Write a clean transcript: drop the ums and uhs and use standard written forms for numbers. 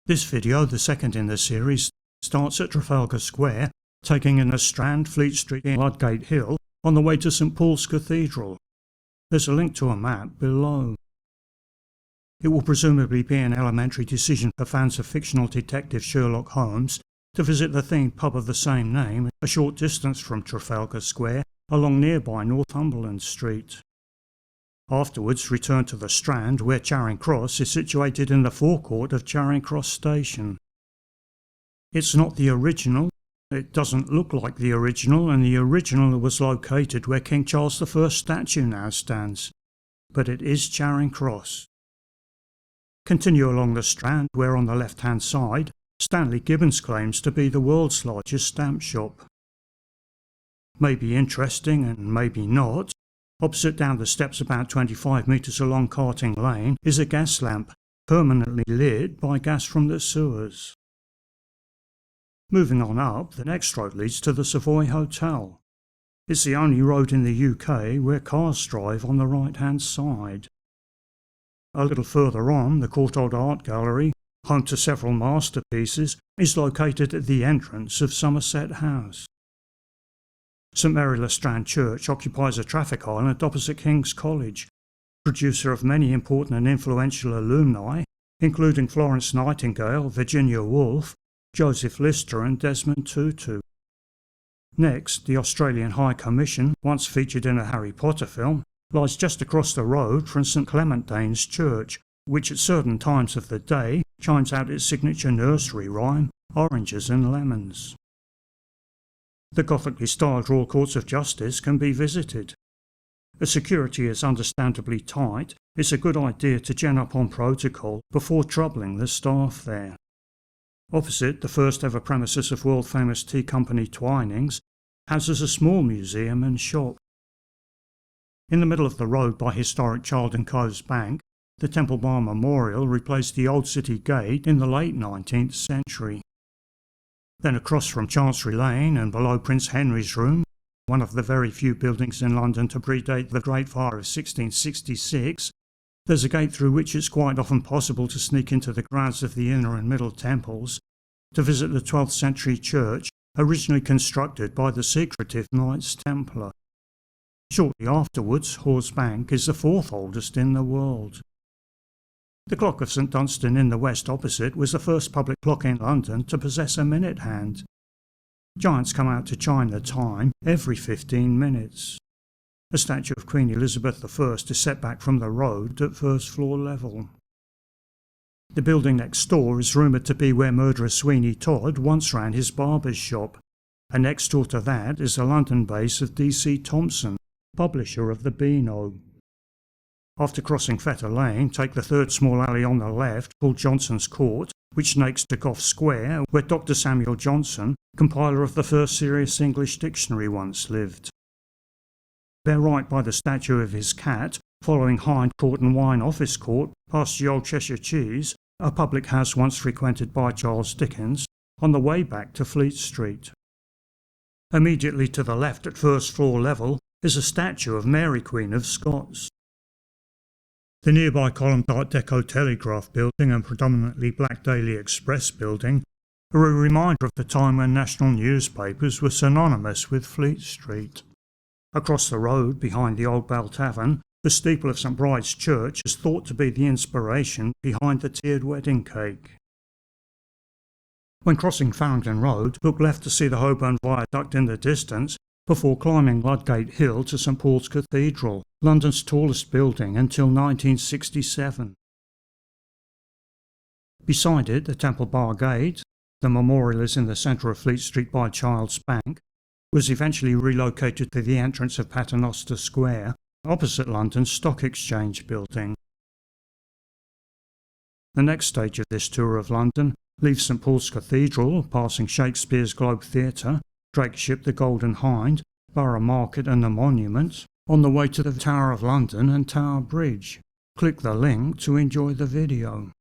This video, the second in the series, starts at Trafalgar Square, taking in the Strand, Fleet Street and Ludgate Hill on the way to St Paul's Cathedral. There's a link to a map below. It will presumably be an elementary decision for fans of fictional detective Sherlock Holmes to visit the themed pub of the same name a short distance from Trafalgar Square along nearby Northumberland Street. Afterwards return to the Strand, where Charing Cross is situated in the forecourt of Charing Cross station. It's not the original, it doesn't look like the original, and the original was located where King Charles I statue now stands, but it is Charing Cross. Continue along the Strand, where on the left-hand side, Stanley Gibbons claims to be the world's largest stamp shop. Maybe interesting and maybe not. Opposite down the steps about 25 metres along Carting Lane is a gas lamp, permanently lit by gas from the sewers. Moving on up, the next road leads to the Savoy Hotel. It's the only road in the UK where cars drive on the right-hand side. A little further on, the Courtauld Art Gallery, home to several masterpieces, is located at the entrance of Somerset House. St Mary le Strand Church occupies a traffic island opposite King's College, producer of many important and influential alumni, including Florence Nightingale, Virginia Woolf, Joseph Lister and Desmond Tutu. Next, the Australian High Commission, once featured in a Harry Potter film, lies just across the road from St Clement Danes Church, which at certain times of the day chimes out its signature nursery rhyme, oranges and lemons. The Gothically styled Royal Courts of Justice can be visited. As security is understandably tight, it's a good idea to gen up on protocol before troubling the staff there. Opposite, the first ever premises of world-famous tea company Twinings houses a small museum and shop. In the middle of the road by historic Child and Co's Bank, the Temple Bar Memorial replaced the old city gate in the late 19th century. Then across from Chancery Lane and below Prince Henry's Room, one of the very few buildings in London to predate the Great Fire of 1666, there's a gate through which it's quite often possible to sneak into the grounds of the Inner and Middle Temples to visit the 12th century church originally constructed by the secretive Knights Templar. Shortly afterwards, Hawes Bank is the fourth oldest in the world. The clock of St Dunstan in the west opposite was the first public clock in London to possess a minute hand. Giants come out to chime the time every 15 minutes. A statue of Queen Elizabeth I is set back from the road at first floor level. The building next door is rumoured to be where murderer Sweeney Todd once ran his barber's shop, and next door to that is the London base of D.C. Thompson, publisher of the Beano. After crossing Fetter Lane, take the third small alley on the left called Johnson's Court, which snakes to Gough Square, where Dr. Samuel Johnson, compiler of the first serious English dictionary, once lived. Bear right by the statue of his cat, following Hind Court and Wine Office Court, past the Old Cheshire Cheese, a public house once frequented by Charles Dickens, on the way back to Fleet Street. Immediately to the left at first floor level is a statue of Mary Queen of Scots. The nearby columned Art Deco Telegraph building and predominantly black Daily Express building are a reminder of the time when national newspapers were synonymous with Fleet Street. Across the road, behind the Old Bell Tavern, the steeple of St Bride's Church is thought to be the inspiration behind the tiered wedding cake. When crossing Farringdon Road, look left to see the Holborn Viaduct in the distance, before climbing Ludgate Hill to St Paul's Cathedral, London's tallest building until 1967. Beside it, the Temple Bar Gate, the memorial is in the centre of Fleet Street by Child's Bank, was eventually relocated to the entrance of Paternoster Square, opposite London's Stock Exchange building. The next stage of this tour of London leaves St Paul's Cathedral, passing Shakespeare's Globe Theatre, Drake's Ship the Golden Hind, Borough Market and the Monument, on the way to the Tower of London and Tower Bridge. Click the link to enjoy the video.